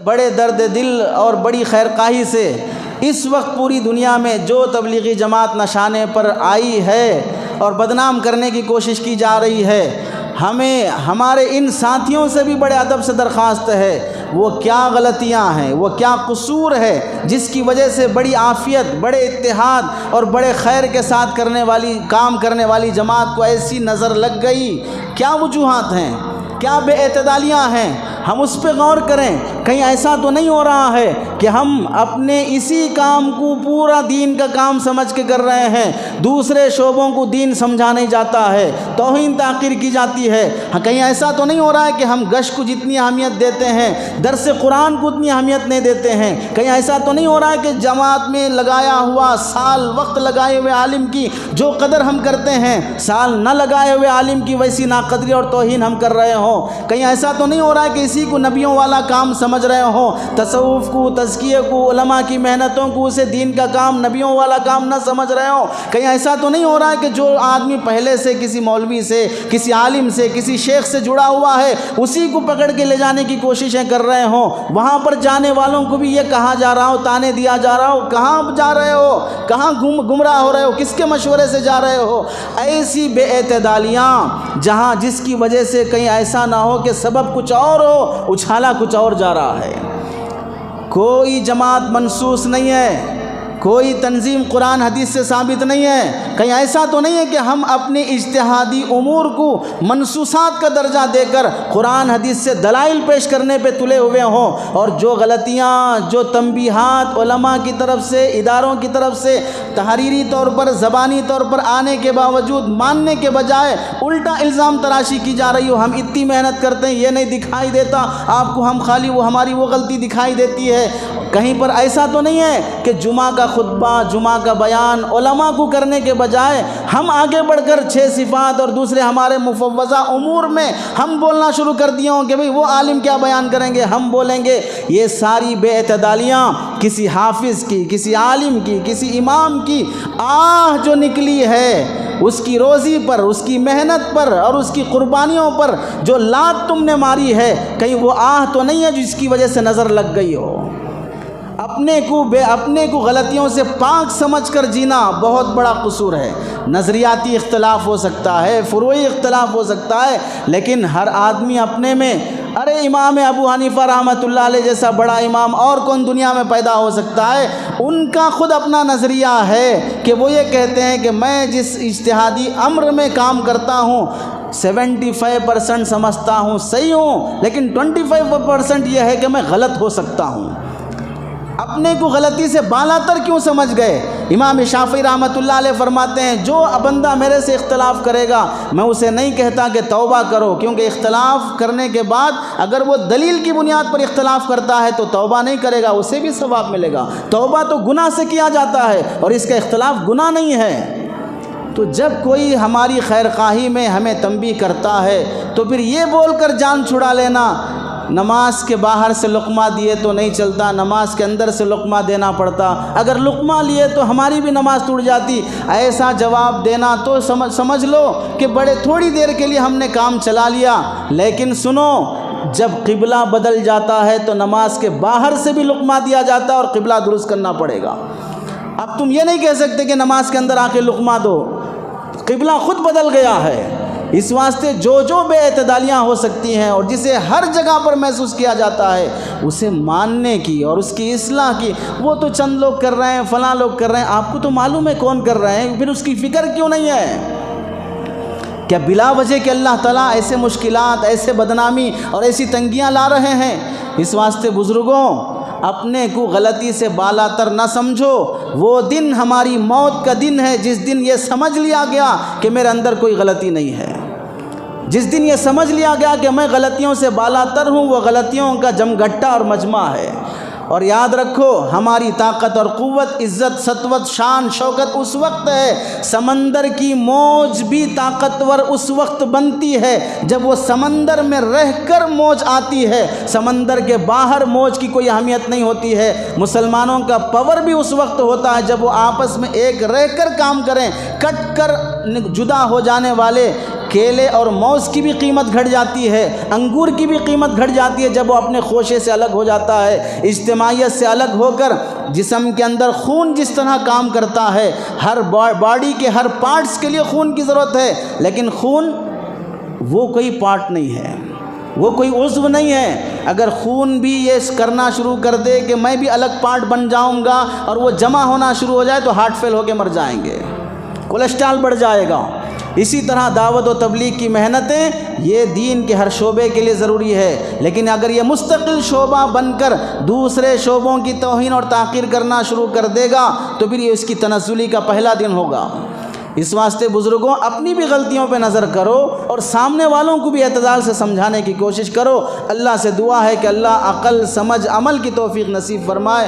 بڑے درد دل اور بڑی خیرخواہی سے اس وقت پوری دنیا میں جو تبلیغی جماعت نشانے پر آئی ہے اور بدنام کرنے کی کوشش کی جا رہی ہے، ہمیں ہمارے ان ساتھیوں سے بھی بڑے ادب سے درخواست ہے، وہ کیا غلطیاں ہیں، وہ کیا قصور ہے جس کی وجہ سے بڑی عافیت، بڑے اتحاد اور بڑے خیر کے ساتھ کام کرنے والی جماعت کو ایسی نظر لگ گئی؟ کیا وجوہات ہیں، کیا بے اعتدالیاں ہیں؟ ہم اس پہ غور کریں۔ کہیں ایسا تو نہیں ہو رہا ہے کہ ہم اپنے اسی کام کو پورا دین کا کام سمجھ کے کر رہے ہیں، دوسرے شعبوں کو دین سمجھا نہیں جاتا ہے، توہین تحقیر کی جاتی ہے؟ کہیں ایسا تو نہیں ہو رہا ہے کہ ہم گشت کو جتنی اہمیت دیتے ہیں درس قرآن کو اتنی اہمیت نہیں دیتے ہیں؟ کہیں ایسا تو نہیں ہو رہا ہے کہ جماعت میں لگایا ہوا سال وقت لگائے ہوئے عالم کی جو قدر ہم کرتے ہیں، سال نہ لگائے ہوئے عالم کی ویسی ناقدری اور توہین ہم کر رہے ہوں؟ کہیں ایسا تو نہیں ہو رہا ہے کہ اسی کو نبیوں والا کام سمجھ رہے ہوں، تصوف کو، تزکیے کو، علماء کی محنتوں کو، اسے دین کا کام، نبیوں والا کام نہ سمجھ رہے ہوں؟ کہیں ایسا تو نہیں ہو رہا ہے کہ جو آدمی پہلے سے کسی مولوی سے، کسی عالم سے، کسی شیخ سے جڑا ہوا ہے اسی کو پکڑ کے لے جانے کی کوششیں کر رہے ہوں؟ وہاں پر جانے والوں کو بھی یہ کہا جا رہا ہو، تانے دیا جا رہا ہو، کہاں جا رہے ہو، کہاں گمراہ ہو رہے ہو، کس کے مشورے سے جا رہے ہو؟ ایسی بے اعتدالیاں جس کی وجہ سے کہیں ایسا نہ ہو کہ سبب کچھ اور ہو، اچھالا کچھ اور جا رہا ہے۔ کوئی جماعت منسوس نہیں ہے، کوئی تنظیم قرآن حدیث سے ثابت نہیں ہے۔ کہیں ایسا تو نہیں ہے کہ ہم اپنے اجتہادی امور کو منسوسات کا درجہ دے کر قرآن حدیث سے دلائل پیش کرنے پہ تلے ہوئے ہوں، اور جو غلطیاں، جو تنبیہات علماء کی طرف سے، اداروں کی طرف سے تحریری طور پر، زبانی طور پر آنے کے باوجود ماننے کے بجائے الٹا الزام تراشی کی جا رہی ہو، ہم اتنی محنت کرتے ہیں یہ نہیں دکھائی دیتا آپ کو، ہم خالی ہماری وہ غلطی دکھائی دیتی ہے۔ کہیں پر ایسا تو نہیں ہے کہ جمعہ کا خطبہ، جمعہ کا بیان علماء کو کرنے کے بجائے ہم آگے بڑھ کر 6 صفات اور دوسرے ہمارے مفوضہ امور میں ہم بولنا شروع کر دیے ہوں کہ بھئی وہ عالم کیا بیان کریں گے، ہم بولیں گے؟ یہ ساری بے اعتدالیاں کسی حافظ کی، کسی عالم کی، کسی امام کی جو نکلی ہے اس کی روزی پر، اس کی محنت پر اور اس کی قربانیوں پر جو لات تم نے ماری ہے، کہیں وہ تو نہیں ہے جس کی وجہ سے نظر لگ گئی ہو؟ اپنے کو غلطیوں سے پاک سمجھ کر جینا بہت بڑا قصور ہے۔ نظریاتی اختلاف ہو سکتا ہے، فروعی اختلاف ہو سکتا ہے، لیکن ہر آدمی اپنے میں، امام ابو حنیفہ رحمۃ اللہ علیہ جیسا بڑا امام اور کون دنیا میں پیدا ہو سکتا ہے؟ ان کا خود اپنا نظریہ ہے کہ وہ یہ کہتے ہیں کہ میں جس اجتہادی امر میں کام کرتا ہوں 75% سمجھتا ہوں صحیح ہوں، لیکن 25% یہ ہے کہ میں غلط ہو سکتا ہوں۔ اپنے کو غلطی سے بالاتر کیوں سمجھ گئے؟ امام شافعی رحمۃ اللہ علیہ فرماتے ہیں جو بندہ میرے سے اختلاف کرے گا میں اسے نہیں کہتا کہ توبہ کرو، کیونکہ اختلاف کرنے کے بعد اگر وہ دلیل کی بنیاد پر اختلاف کرتا ہے تو توبہ نہیں کرے گا، اسے بھی ثواب ملے گا۔ توبہ تو گناہ سے کیا جاتا ہے اور اس کا اختلاف گناہ نہیں ہے۔ تو جب کوئی ہماری خیرخواہی میں ہمیں تنبیہ کرتا ہے تو پھر یہ بول کر جان چھڑا لینا نماز کے باہر سے لقمہ دیے تو نہیں چلتا، نماز کے اندر سے لقمہ دینا پڑتا، اگر لقمہ لیے تو ہماری بھی نماز ٹوٹ جاتی، ایسا جواب دینا تو سمجھ لو کہ بڑے تھوڑی دیر کے لیے ہم نے کام چلا لیا۔ لیکن سنو، جب قبلہ بدل جاتا ہے تو نماز کے باہر سے بھی لقمہ دیا جاتا ہے اور قبلہ درست کرنا پڑے گا۔ اب تم یہ نہیں کہہ سکتے کہ نماز کے اندر آ کے لقمہ دو، قبلہ خود بدل گیا ہے۔ اس واسطے جو بے اعتدالیاں ہو سکتی ہیں اور جسے ہر جگہ پر محسوس کیا جاتا ہے اسے ماننے کی اور اس کی اصلاح کی، وہ تو چند لوگ کر رہے ہیں، فلاں لوگ کر رہے ہیں، آپ کو تو معلوم ہے کون کر رہے ہیں، پھر اس کی فکر کیوں نہیں ہے؟ کیا بلا وجہ کہ اللہ تعالیٰ ایسے مشکلات، ایسے بدنامی اور ایسی تنگیاں لا رہے ہیں؟ اس واسطے بزرگوں، اپنے کو غلطی سے بالاتر نہ سمجھو۔ وہ دن ہماری موت کا دن ہے جس دن یہ سمجھ لیا گیا کہ میرے اندر کوئی غلطی نہیں ہے، جس دن یہ سمجھ لیا گیا کہ میں غلطیوں سے بالاتر ہوں، وہ غلطیوں کا جمگھٹا اور مجمع ہے۔ اور یاد رکھو، ہماری طاقت اور قوت، عزت، سطوت، شان، شوکت اس وقت ہے، سمندر کی موج بھی طاقتور اس وقت بنتی ہے جب وہ سمندر میں رہ کر موج آتی ہے، سمندر کے باہر موج کی کوئی اہمیت نہیں ہوتی ہے۔ مسلمانوں کا پاور بھی اس وقت ہوتا ہے جب وہ آپس میں ایک رہ کر کام کریں، کٹ کر جدا ہو جانے والے کیلے اور موز کی بھی قیمت گھٹ جاتی ہے، انگور کی بھی قیمت گھٹ جاتی ہے جب وہ اپنے خوشے سے الگ ہو جاتا ہے، اجتماعیت سے الگ ہو کر۔ جسم کے اندر خون جس طرح کام کرتا ہے، ہر باڈی کے ہر پارٹس کے لیے خون کی ضرورت ہے، لیکن خون وہ کوئی پارٹ نہیں ہے، وہ کوئی عضو نہیں ہے۔ اگر خون بھی یہ کرنا شروع کر دے کہ میں بھی الگ پارٹ بن جاؤں گا اور وہ جمع ہونا شروع ہو جائے تو ہارٹ فیل ہو کے مر جائیں گے، کولیسٹرول بڑھ جائے گا۔ اسی طرح دعوت و تبلیغ کی محنتیں یہ دین کے ہر شعبے کے لیے ضروری ہے، لیکن اگر یہ مستقل شعبہ بن کر دوسرے شعبوں کی توہین اور تحقیر کرنا شروع کر دے گا تو پھر یہ اس کی تنزلی کا پہلا دن ہوگا۔ اس واسطے بزرگوں اپنی بھی غلطیوں پہ نظر کرو اور سامنے والوں کو بھی اعتدال سے سمجھانے کی کوشش کرو۔ اللہ سے دعا ہے کہ اللہ عقل، سمجھ، عمل کی توفیق نصیب فرمائے۔